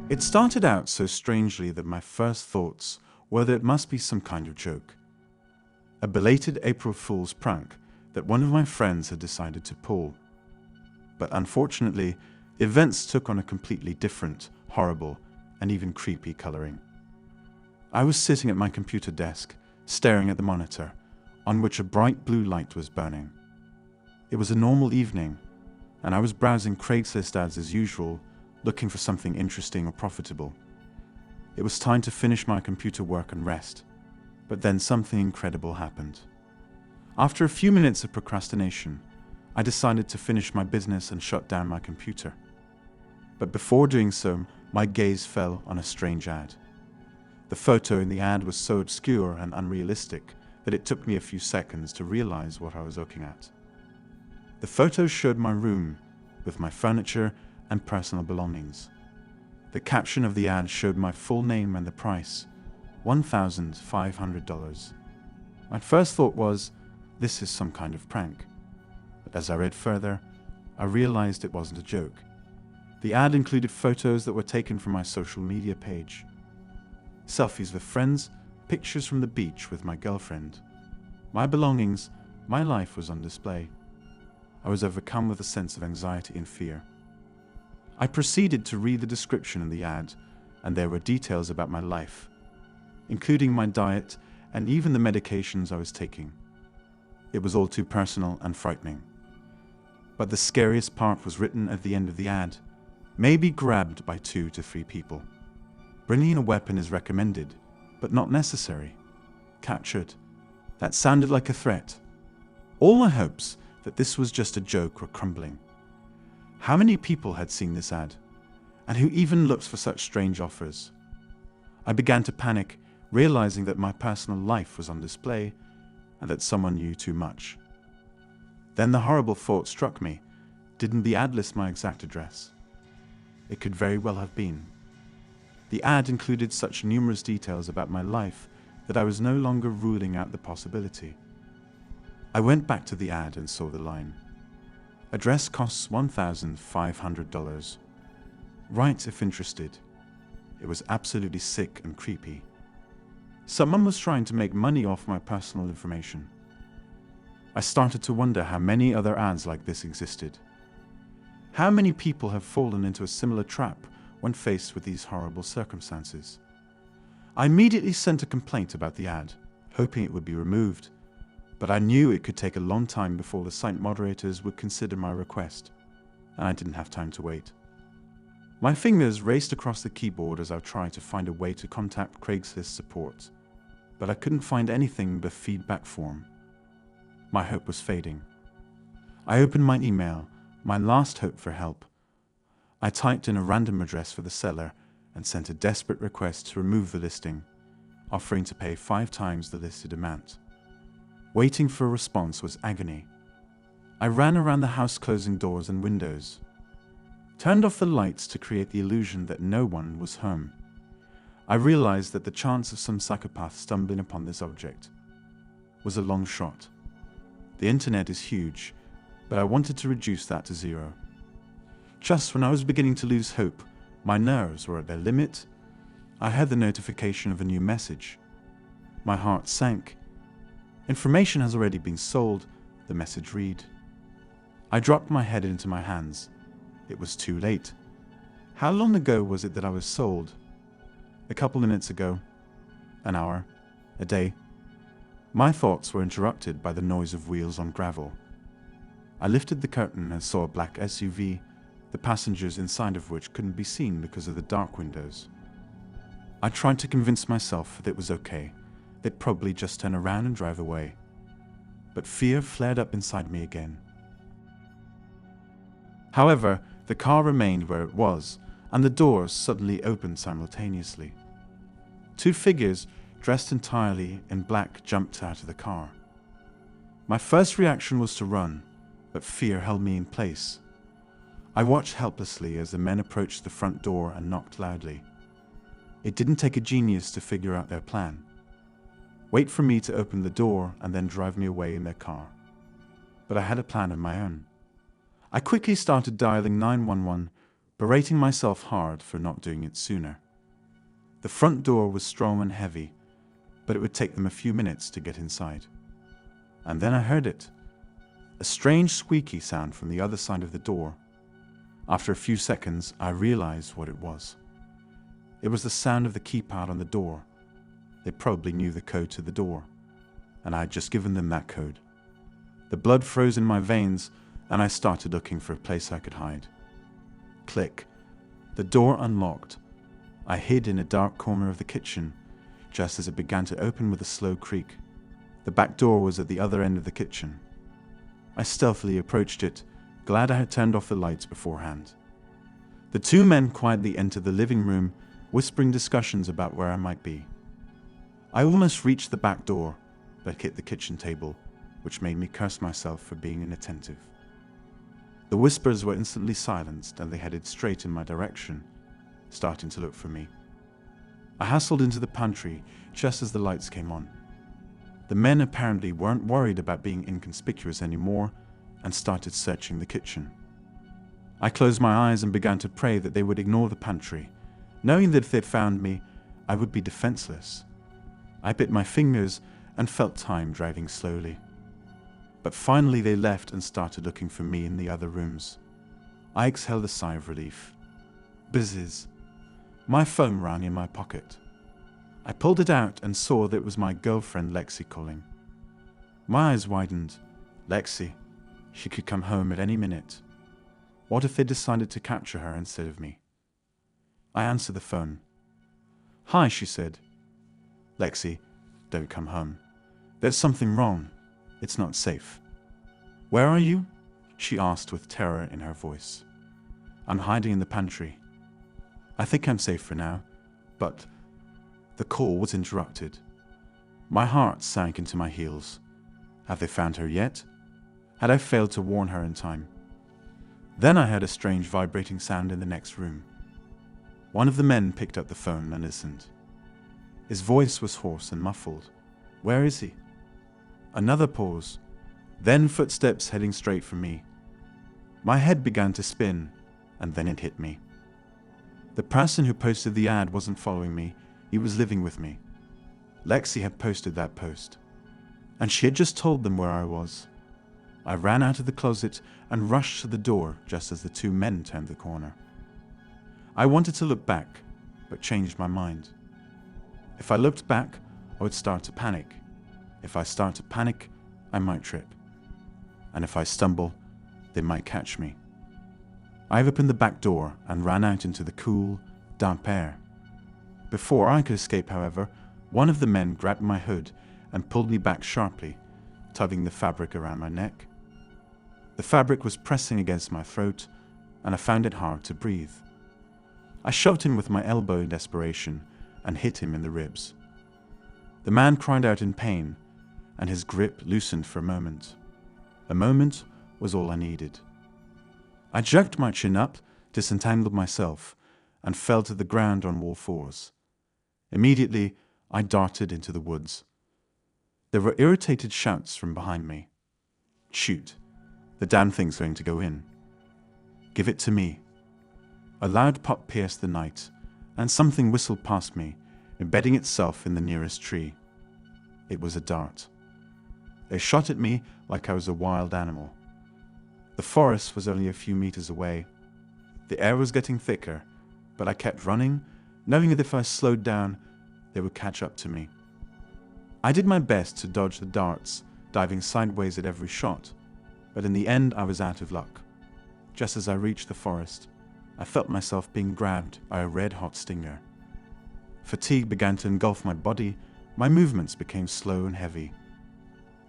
It started out so strangely that my first thoughts were that it must be some kind of joke. A belated April Fool's prank that one of my friends had decided to pull. But unfortunately, events took on a completely different, horrible, and even creepy coloring. I was sitting at my computer desk, staring at the monitor, on which a bright blue light was burning. It was a normal evening, and I was browsing Craigslist ads as usual, looking for something interesting or profitable. It was time to finish my computer work and rest, but then something incredible happened. After a few minutes of procrastination, I decided to finish my business and shut down my computer. But before doing so, my gaze fell on a strange ad. The photo in the ad was so obscure and unrealistic that it took me a few seconds to realize what I was looking at. The photo showed my room, with my furniture and personal belongings. The caption of the ad showed my full name and the price, $1,500. My first thought was, this is some kind of prank. But as I read further, I realized it wasn't a joke. The ad included photos that were taken from my social media page. Selfies with friends, pictures from the beach with my girlfriend. My belongings, my life was on display. I was overcome with a sense of anxiety and fear. I proceeded to read the description in the ad, and there were details about my life, including my diet and even the medications I was taking. It was all too personal and frightening. But the scariest part was written at the end of the ad: may be grabbed by 2 to 3 people. Bringing a weapon is recommended, but not necessary. Captured. That sounded like a threat. All my hopes that this was just a joke were crumbling. How many people had seen this ad? And who even looks for such strange offers? I began to panic, realizing that my personal life was on display and that someone knew too much. Then the horrible thought struck me: didn't the ad list my exact address? It could very well have been. The ad included such numerous details about my life that I was no longer ruling out the possibility. I went back to the ad and saw the line: address costs $1,500. Write if interested. It was absolutely sick and creepy. Someone was trying to make money off my personal information. I started to wonder how many other ads like this existed. How many people have fallen into a similar trap when faced with these horrible circumstances? I immediately sent a complaint about the ad, hoping it would be removed, but I knew it could take a long time before the site moderators would consider my request, and I didn't have time to wait. My fingers raced across the keyboard as I tried to find a way to contact Craigslist support, but I couldn't find anything but a feedback form. My hope was fading. I opened my email, my last hope for help. I typed in a random address for the seller and sent a desperate request to remove the listing, offering to pay 5 times the listed amount. Waiting for a response was agony. I ran around the house closing doors and windows, turned off the lights to create the illusion that no one was home. I realized that the chance of some psychopath stumbling upon this object was a long shot. The internet is huge, but I wanted to reduce that to 0. Just when I was beginning to lose hope, my nerves were at their limit, I had the notification of a new message. My heart sank. Information has already been sold, the message read. I dropped my head into my hands. It was too late. How long ago was it that I was sold? A couple minutes ago. An hour. A day. My thoughts were interrupted by the noise of wheels on gravel. I lifted the curtain and saw a black SUV, the passengers inside of which couldn't be seen because of the dark windows. I tried to convince myself that it was okay. They'd probably just turn around and drive away. But fear flared up inside me again. However, the car remained where it was, and the doors suddenly opened simultaneously. 2 figures, dressed entirely in black, jumped out of the car. My first reaction was to run, but fear held me in place. I watched helplessly as the men approached the front door and knocked loudly. It didn't take a genius to figure out their plan. Wait for me to open the door and then drive me away in their car. But I had a plan of my own. I quickly started dialing 911, berating myself hard for not doing it sooner. The front door was strong and heavy, but it would take them a few minutes to get inside. And then I heard it. A strange squeaky sound from the other side of the door. After a few seconds, I realized what it was. It was the sound of the keypad on the door. They probably knew the code to the door, and I had just given them that code. The blood froze in my veins, and I started looking for a place I could hide. Click. The door unlocked. I hid in a dark corner of the kitchen, just as it began to open with a slow creak. The back door was at the other end of the kitchen. I stealthily approached it, glad I had turned off the lights beforehand. The two men quietly entered the living room, whispering discussions about where I might be. I almost reached the back door, but hit the kitchen table, which made me curse myself for being inattentive. The whispers were instantly silenced, and they headed straight in my direction, starting to look for me. I hustled into the pantry just as the lights came on. The men apparently weren't worried about being inconspicuous anymore and started searching the kitchen. I closed my eyes and began to pray that they would ignore the pantry, knowing that if they'd found me, I would be defenseless. I bit my fingers and felt time driving slowly. But finally they left and started looking for me in the other rooms. I exhaled a sigh of relief. Bzzz. My phone rang in my pocket. I pulled it out and saw that it was my girlfriend Lexi calling. My eyes widened. Lexi. She could come home at any minute. What if they decided to capture her instead of me? I answered the phone. Hi, she said. Lexi, don't come home. There's something wrong. It's not safe. Where are you? She asked with terror in her voice. I'm hiding in the pantry. I think I'm safe for now, but the call was interrupted. My heart sank into my heels. Have they found her yet? Had I failed to warn her in time? Then I heard a strange vibrating sound in the next room. One of the men picked up the phone and listened. His voice was hoarse and muffled. Where is he? Another pause, then footsteps heading straight for me. My head began to spin, and then it hit me. The person who posted the ad wasn't following me, he was living with me. Lexi had posted that post, and she had just told them where I was. I ran out of the closet and rushed to the door just as the two men turned the corner. I wanted to look back, but changed my mind. If I looked back, I would start to panic. If I start to panic, I might trip. And if I stumble, they might catch me. I opened the back door and ran out into the cool, damp air. Before I could escape, however, one of the men grabbed my hood and pulled me back sharply, tugging the fabric around my neck. The fabric was pressing against my throat, and I found it hard to breathe. I shoved him with my elbow in desperation and hit him in the ribs. The man cried out in pain, and his grip loosened for a moment. A moment was all I needed. I jerked my chin up, disentangled myself, and fell to the ground on all fours. Immediately, I darted into the woods. There were irritated shouts from behind me. Shoot, the damn thing's going to go in. Give it to me. A loud pop pierced the night, and something whistled past me, embedding itself in the nearest tree. It was a dart. It shot at me like I was a wild animal. The forest was only a few meters away. The air was getting thicker, but I kept running, knowing that if I slowed down, they would catch up to me. I did my best to dodge the darts, diving sideways at every shot, but in the end I was out of luck. Just as I reached the forest, I felt myself being grabbed by a red-hot stinger. Fatigue began to engulf my body, my movements became slow and heavy.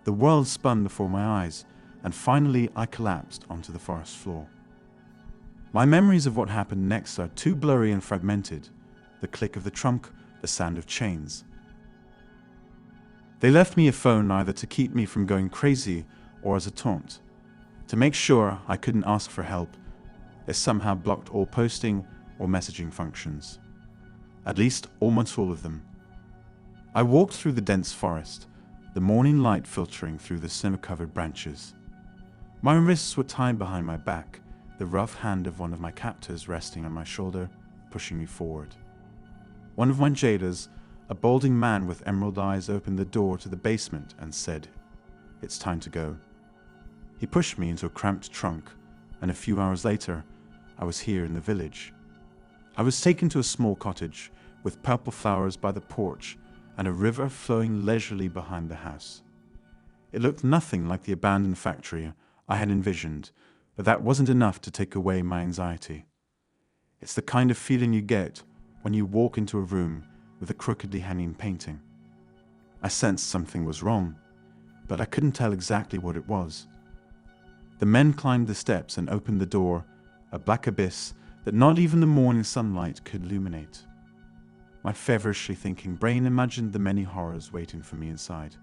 The world spun before my eyes, and finally I collapsed onto the forest floor. My memories of what happened next are too blurry and fragmented. The click of the trunk, the sound of chains. They left me a phone either to keep me from going crazy or as a taunt. To make sure I couldn't ask for help, they somehow blocked all posting or messaging functions. At least almost all of them. I walked through the dense forest, the morning light filtering through the snow-covered branches. My wrists were tied behind my back, the rough hand of one of my captors resting on my shoulder, pushing me forward. One of my jailers, a balding man with emerald eyes, opened the door to the basement and said, "It's time to go." He pushed me into a cramped trunk, and a few hours later, I was here in the village. I was taken to a small cottage with purple flowers by the porch and a river flowing leisurely behind the house. It looked nothing like the abandoned factory I had envisioned, but that wasn't enough to take away my anxiety. It's the kind of feeling you get when you walk into a room with a crookedly hanging painting. I sensed something was wrong, but I couldn't tell exactly what it was. The men climbed the steps and opened the door, a black abyss that not even the morning sunlight could illuminate. My feverishly thinking brain imagined the many horrors waiting for me inside.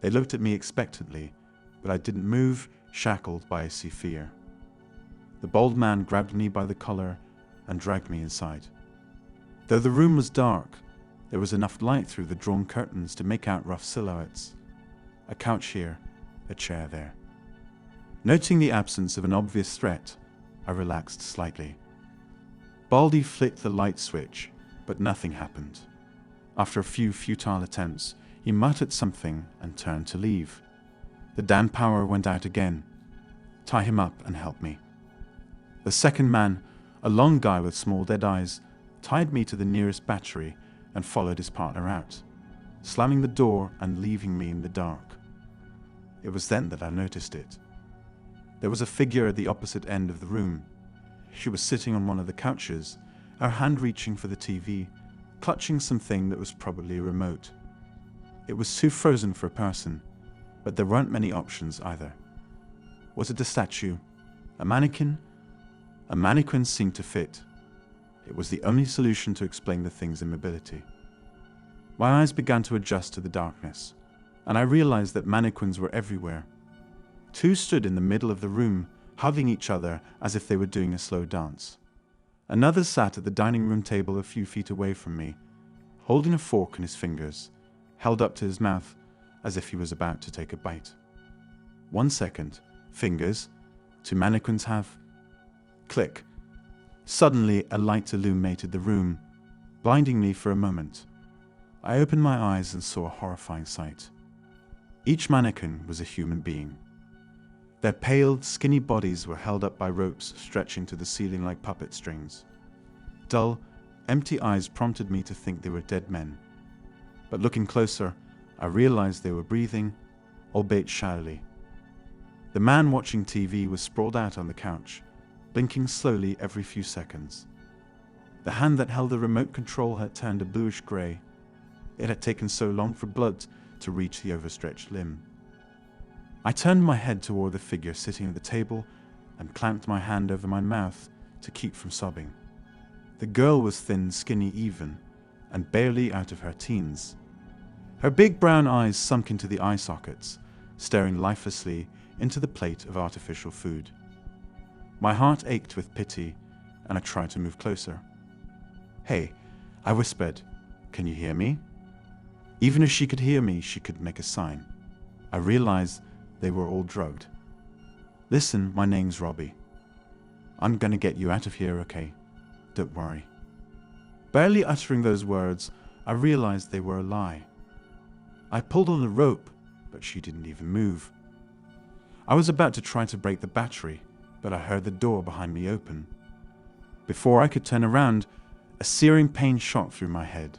They looked at me expectantly, but I didn't move, shackled by icy fear. The bald man grabbed me by the collar and dragged me inside. Though the room was dark, there was enough light through the drawn curtains to make out rough silhouettes. A couch here, a chair there. Noting the absence of an obvious threat, I relaxed slightly. Baldy flicked the light switch, but nothing happened. After a few futile attempts, he muttered something and turned to leave. The damn power went out again. "Tie him up and help me." The second man, a long guy with small dead eyes, tied me to the nearest battery and followed his partner out, slamming the door and leaving me in the dark. It was then that I noticed it. There was a figure at the opposite end of the room. She was sitting on one of the couches, her hand reaching for the TV, clutching something that was probably a remote. It was too frozen for a person, but there weren't many options either. Was it a statue? A mannequin? A mannequin seemed to fit. It was the only solution to explain the thing's immobility. My eyes began to adjust to the darkness, and I realized that mannequins were everywhere. Two stood in the middle of the room, hugging each other as if they were doing a slow dance. Another sat at the dining room table a few feet away from me, holding a fork in his fingers, held up to his mouth as if he was about to take a bite. 1 second, fingers, two mannequins have. Click. Suddenly a light illuminated the room, blinding me for a moment. I opened my eyes and saw a horrifying sight. Each mannequin was a human being. Their pale, skinny bodies were held up by ropes stretching to the ceiling like puppet strings. Dull, empty eyes prompted me to think they were dead men. But looking closer, I realized they were breathing, albeit shallowly. The man watching TV was sprawled out on the couch, blinking slowly every few seconds. The hand that held the remote control had turned a bluish grey. It had taken so long for blood to reach the overstretched limb. I turned my head toward the figure sitting at the table and clamped my hand over my mouth to keep from sobbing. The girl was thin, skinny even, and barely out of her teens. Her big brown eyes sunk into the eye sockets, staring lifelessly into the plate of artificial food. My heart ached with pity, and I tried to move closer. "Hey," I whispered, "can you hear me?" Even if she could hear me, she could make a sign. I realized they were all drugged. "Listen, my name's Robbie. I'm gonna get you out of here, okay? Don't worry." Barely uttering those words, I realized they were a lie. I pulled on the rope, but she didn't even move. I was about to try to break the battery, but I heard the door behind me open. Before I could turn around, a searing pain shot through my head.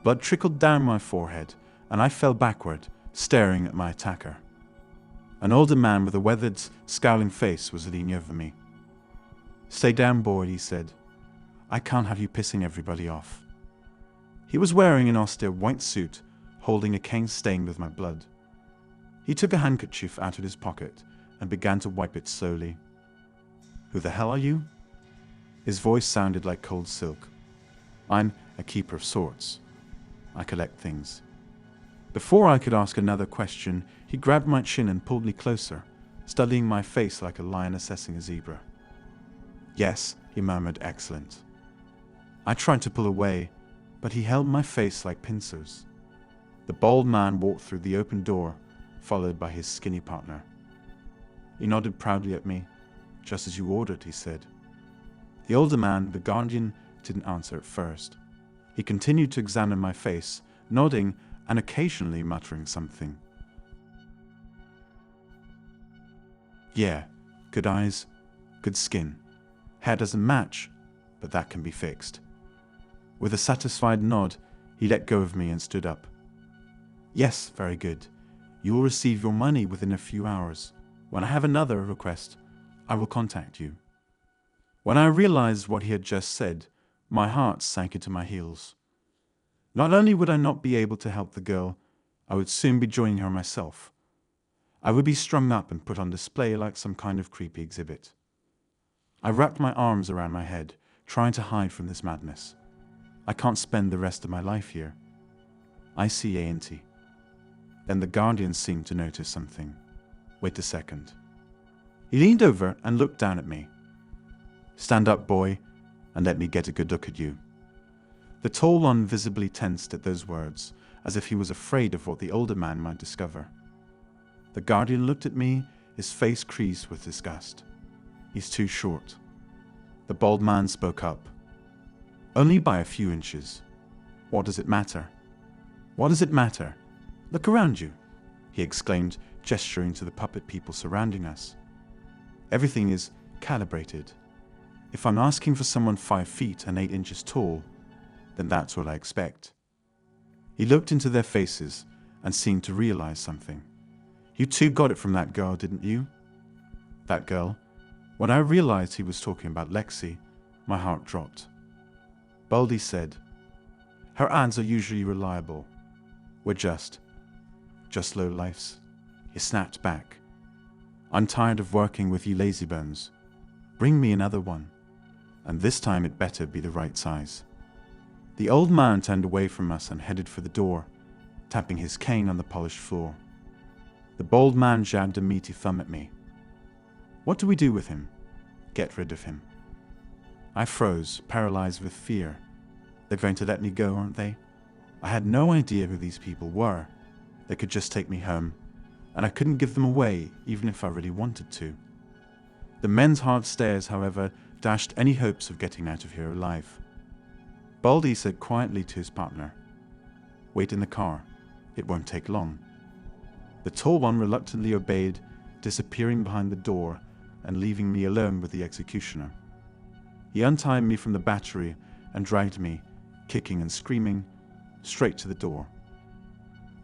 Blood trickled down my forehead, and I fell backward, staring at my attacker. An older man with a weathered, scowling face was leaning over me. "Stay down, boy," he said. "I can't have you pissing everybody off." He was wearing an austere white suit, holding a cane stained with my blood. He took a handkerchief out of his pocket and began to wipe it slowly. "Who the hell are you?" His voice sounded like cold silk. "I'm a keeper of sorts. I collect things." Before I could ask another question, he grabbed my chin and pulled me closer, studying my face like a lion assessing a zebra. "Yes," he murmured, "excellent." I tried to pull away, but he held my face like pincers. The bald man walked through the open door, followed by his skinny partner. He nodded proudly at me, just as you ordered," he said. The older man, the guardian, didn't answer at first. He continued to examine my face, nodding and occasionally muttering something. "Yeah, good eyes, good skin. Hair doesn't match, but that can be fixed." With a satisfied nod, he let go of me and stood up. "Yes, very good. You will receive your money within a few hours. When I have another request, I will contact you." When I realized what he had just said, my heart sank into my heels. Not only would I not be able to help the girl, I would soon be joining her myself. I would be strung up and put on display like some kind of creepy exhibit. I wrapped my arms around my head, trying to hide from this madness. I can't spend the rest of my life here. I see A&T. Then the guardian seemed to notice something. "Wait a second." He leaned over and looked down at me. "Stand up, boy, and let me get a good look at you." The tall one visibly tensed at those words, as if he was afraid of what the older man might discover. The guardian looked at me, his face creased with disgust. "He's too short." The bald man spoke up. "Only by a few inches. What does it matter? What does it matter? Look around you," he exclaimed, gesturing to the puppet people surrounding us. "Everything is calibrated. If I'm asking for someone 5 feet and 8 inches tall, then that's what I expect." He looked into their faces and seemed to realize something. "You too got it from that girl, didn't you?" That girl? When I realized he was talking about Lexi, my heart dropped. Baldy said, "Her ads are usually reliable. We're just lowlifes." He snapped back. "I'm tired of working with you lazybones. Bring me another one. And this time it better be the right size." The old man turned away from us and headed for the door, tapping his cane on the polished floor. The bald man jabbed a meaty thumb at me. "What do we do with him?" "Get rid of him." I froze, paralyzed with fear. They're going to let me go, aren't they? I had no idea who these people were. They could just take me home, and I couldn't give them away even if I really wanted to. The men's hard stares, however, dashed any hopes of getting out of here alive. Baldy said quietly to his partner, "Wait in the car. It won't take long." The tall one reluctantly obeyed, disappearing behind the door and leaving me alone with the executioner. He untied me from the battery and dragged me, kicking and screaming, straight to the door.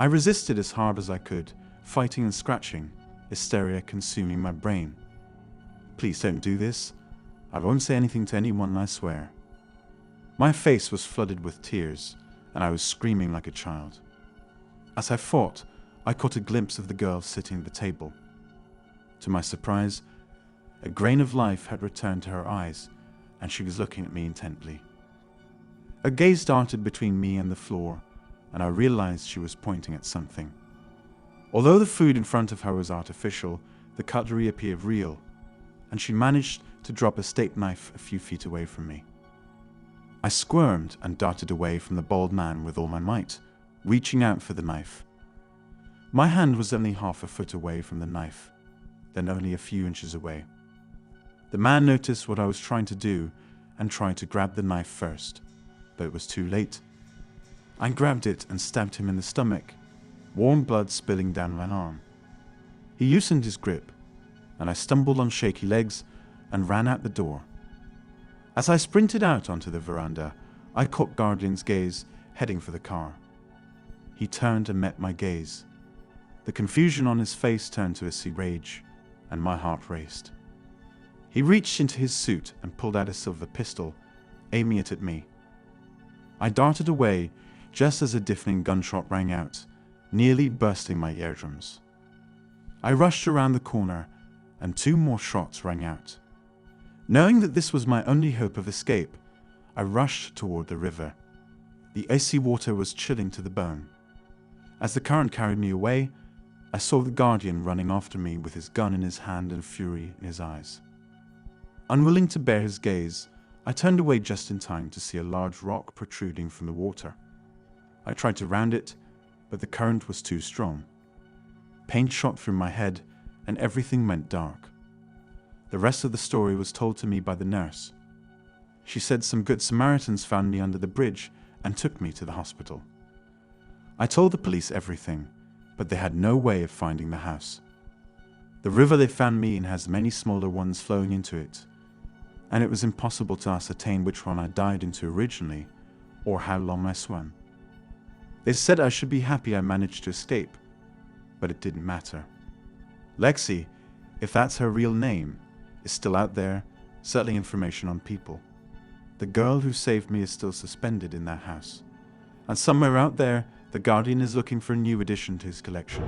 I resisted as hard as I could, fighting and scratching, hysteria consuming my brain. "Please don't do this. I won't say anything to anyone, I swear." My face was flooded with tears, and I was screaming like a child. As I fought, I caught a glimpse of the girl sitting at the table. To my surprise, a grain of life had returned to her eyes, and she was looking at me intently. A gaze darted between me and the floor, and I realized she was pointing at something. Although the food in front of her was artificial, the cutlery appeared real, and she managed to drop a steak knife a few feet away from me. I squirmed and darted away from the bald man with all my might, reaching out for the knife. My hand was only half a foot away from the knife, then only a few inches away. The man noticed what I was trying to do and tried to grab the knife first, but it was too late. I grabbed it and stabbed him in the stomach, warm blood spilling down my arm. He loosened his grip, and I stumbled on shaky legs and ran out the door. As I sprinted out onto the veranda, I caught Guardian's gaze, heading for the car. He turned and met my gaze. The confusion on his face turned to a sea rage, and my heart raced. He reached into his suit and pulled out a silver pistol, aiming it at me. I darted away just as a deafening gunshot rang out, nearly bursting my eardrums. I rushed around the corner, and 2 more shots rang out. Knowing that this was my only hope of escape, I rushed toward the river. The icy water was chilling to the bone. As the current carried me away, I saw the Guardian running after me with his gun in his hand and fury in his eyes. Unwilling to bear his gaze, I turned away just in time to see a large rock protruding from the water. I tried to round it, but the current was too strong. Pain shot through my head, and everything went dark. The rest of the story was told to me by the nurse. She said some good Samaritans found me under the bridge and took me to the hospital. I told the police everything, but they had no way of finding the house. The river they found me in has many smaller ones flowing into it, and it was impossible to ascertain which one I died into originally or how long I swam. They said I should be happy I managed to escape, but it didn't matter. Lexi, if that's her real name, is still out there, settling information on people. The girl who saved me is still suspended in that house. And somewhere out there, the Guardian is looking for a new addition to his collection.